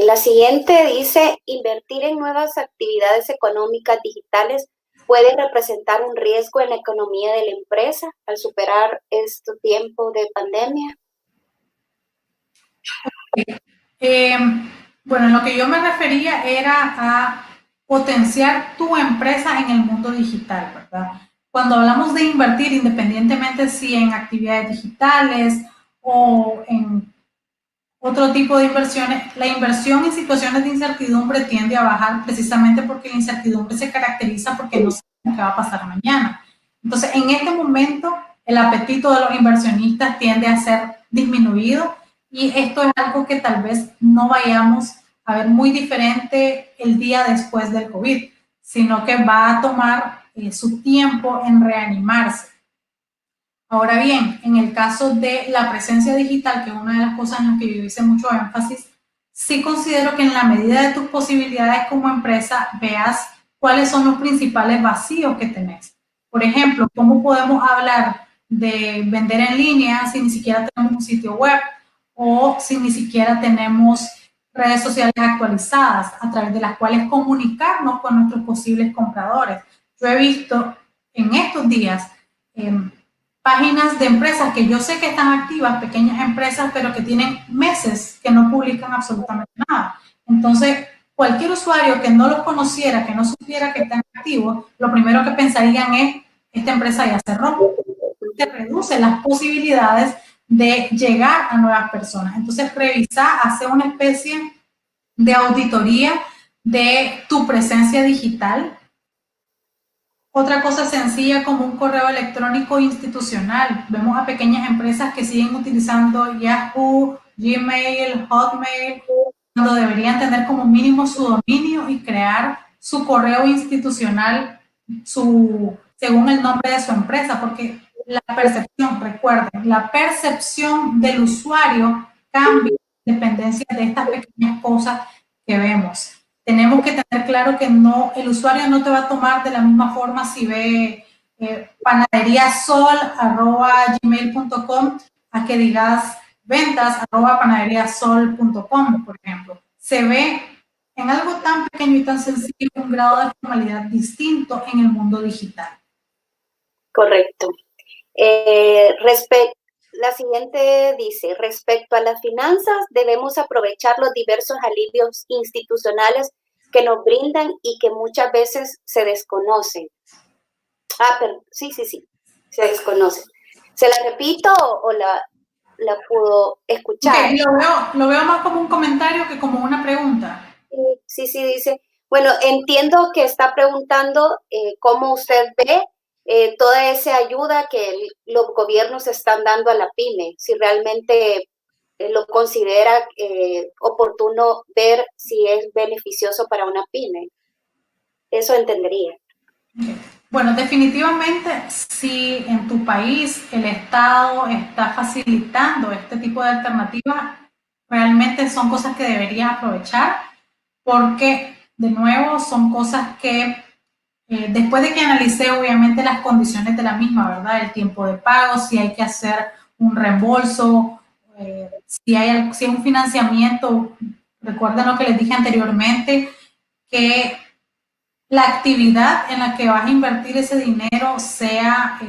la siguiente dice, invertir en nuevas actividades económicas digitales puede representar un riesgo en la economía de la empresa al superar este tiempo de pandemia. Bueno, lo que yo me refería era a potenciar tu empresa en el mundo digital, ¿verdad? Cuando hablamos de invertir, independientemente si en actividades digitales o en otro tipo de inversiones, la inversión en situaciones de incertidumbre tiende a bajar precisamente porque la incertidumbre se caracteriza porque no sabemos qué va a pasar mañana. Entonces, en este momento, el apetito de los inversionistas tiende a ser disminuido y esto es algo que tal vez no vayamos a ver muy diferente el día después del COVID, sino que va a tomar su tiempo en reanimarse. Ahora bien, en el caso de la presencia digital, que es una de las cosas en las que yo hice mucho énfasis, sí considero que en la medida de tus posibilidades como empresa veas cuáles son los principales vacíos que tenés. Por ejemplo, ¿cómo podemos hablar de vender en línea si ni siquiera tenemos un sitio web o si ni siquiera tenemos redes sociales actualizadas a través de las cuales comunicarnos con nuestros posibles compradores? Yo he visto en estos días páginas de empresas que yo sé que están activas, pequeñas empresas, pero que tienen meses que no publican absolutamente nada. Entonces, cualquier usuario que no los conociera, que no supiera que están activos, lo primero que pensarían es, esta empresa ya cerró. Se reducen las posibilidades de llegar a nuevas personas. Entonces, revisar, hacer una especie de auditoría de tu presencia digital. Otra cosa sencilla como un correo electrónico institucional. Vemos a pequeñas empresas que siguen utilizando Yahoo, Gmail, Hotmail, cuando deberían tener como mínimo su dominio y crear su correo institucional según el nombre de su empresa, porque la percepción, recuerden, la percepción del usuario cambia en dependencia de estas pequeñas cosas que vemos. Tenemos que tener claro que no, el usuario no te va a tomar de la misma forma si ve panaderiasol@gmail.com a que digas ventas@panaderiasol.com, por ejemplo. Se ve en algo tan pequeño y tan sencillo un grado de formalidad distinto en el mundo digital. Correcto. La siguiente dice, respecto a las finanzas, debemos aprovechar los diversos alivios institucionales que nos brindan y que muchas veces se desconocen. Pero sí, se desconocen. ¿Se la repito o la pudo escuchar? Okay, lo veo más como un comentario que como una pregunta. Sí, dice, bueno, entiendo que está preguntando cómo usted ve toda esa ayuda que los gobiernos están dando a la pyme, si realmente lo considera oportuno ver si es beneficioso para una pyme. Eso entendería. Bueno, definitivamente, si en tu país el Estado está facilitando este tipo de alternativas, realmente son cosas que deberías aprovechar porque, de nuevo, son cosas que después de que analicé obviamente las condiciones de la misma, ¿verdad? El tiempo de pago, si hay que hacer un reembolso, si hay un financiamiento, recuerden lo que les dije anteriormente, que la actividad en la que vas a invertir ese dinero sea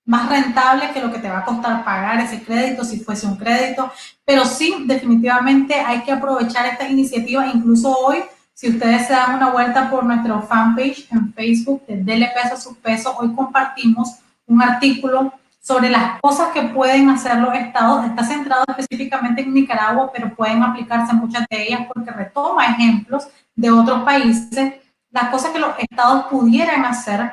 más rentable que lo que te va a costar pagar ese crédito, si fuese un crédito, pero sí, definitivamente hay que aprovechar esta iniciativa, incluso hoy, si ustedes se dan una vuelta por nuestro fanpage en Facebook, de Dele Peso a Sus Pesos, hoy compartimos un artículo sobre las cosas que pueden hacer los estados. Está centrado específicamente en Nicaragua, pero pueden aplicarse muchas de ellas porque retoma ejemplos de otros países, las cosas que los estados pudieran hacer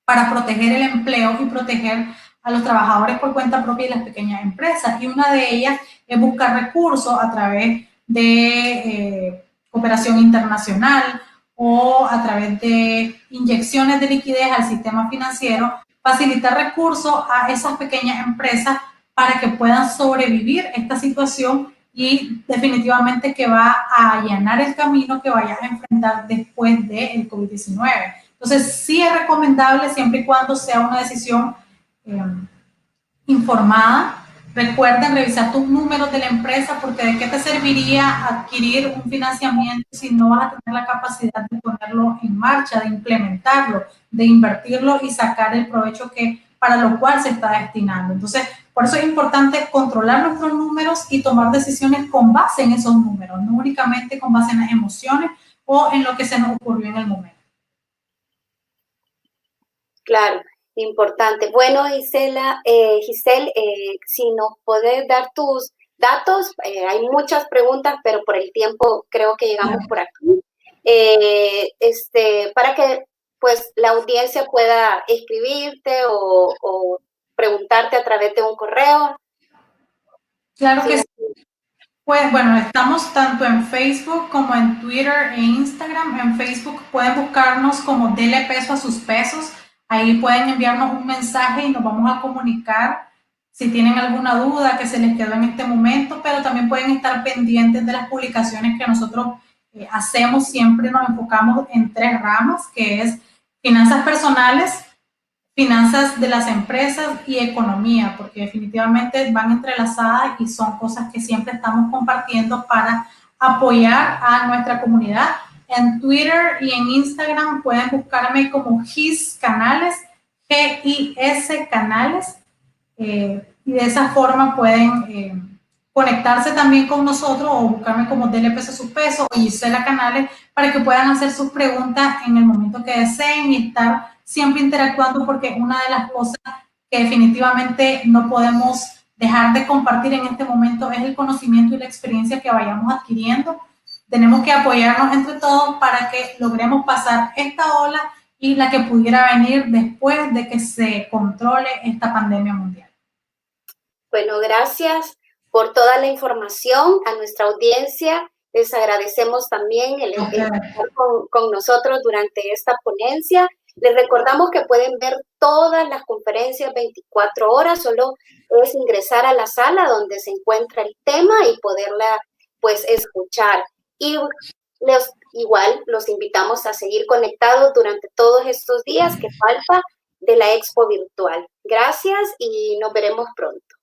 para proteger el empleo y proteger a los trabajadores por cuenta propia y las pequeñas empresas. Y una de ellas es buscar recursos a través de cooperación internacional o a través de inyecciones de liquidez al sistema financiero, facilitar recursos a esas pequeñas empresas para que puedan sobrevivir esta situación y definitivamente que va a allanar el camino que vayas a enfrentar después del COVID-19. Entonces, sí es recomendable siempre y cuando sea una decisión informada. Recuerden revisar tus números de la empresa porque de qué te serviría adquirir un financiamiento si no vas a tener la capacidad de ponerlo en marcha, de implementarlo, de invertirlo y sacar el provecho que para lo cual se está destinando. Entonces, Por eso es importante controlar nuestros números y tomar decisiones con base en esos números, no únicamente con base en las emociones o en lo que se nos ocurrió en el momento. Claro, importante. Bueno, Giselle, si nos puedes dar tus datos, hay muchas preguntas, pero por el tiempo creo que llegamos por aquí. Para que pues la audiencia pueda escribirte o preguntarte a través de un correo. Claro que sí. Pues bueno, estamos tanto en Facebook como en Twitter e Instagram. En Facebook pueden buscarnos como Dele Peso a sus pesos. Ahí pueden enviarnos un mensaje y nos vamos a comunicar si tienen alguna duda que se les quedó en este momento, pero también pueden estar pendientes de las publicaciones que nosotros hacemos. Siempre nos enfocamos en 3 ramas, que es finanzas personales, finanzas de las empresas y economía, porque definitivamente van entrelazadas y son cosas que siempre estamos compartiendo para apoyar a nuestra comunidad. En Twitter y en Instagram pueden buscarme como GIS Canales, GIS Canales, y de esa forma pueden conectarse también con nosotros o buscarme como Dele Peso a sus pesos o Gisela Canales para que puedan hacer sus preguntas en el momento que deseen y estar siempre interactuando, porque una de las cosas que definitivamente no podemos dejar de compartir en este momento es el conocimiento y la experiencia que vayamos adquiriendo. Tenemos que apoyarnos entre todos para que logremos pasar esta ola y la que pudiera venir después de que se controle esta pandemia mundial. Bueno, gracias por toda la información a nuestra audiencia. Les agradecemos también el estar con nosotros durante esta ponencia. Les recordamos que pueden ver todas las conferencias 24 horas, solo es ingresar a la sala donde se encuentra el tema y poderla pues escuchar. Y igual los invitamos a seguir conectados durante todos estos días que falta de la Expo Virtual. Gracias y nos veremos pronto.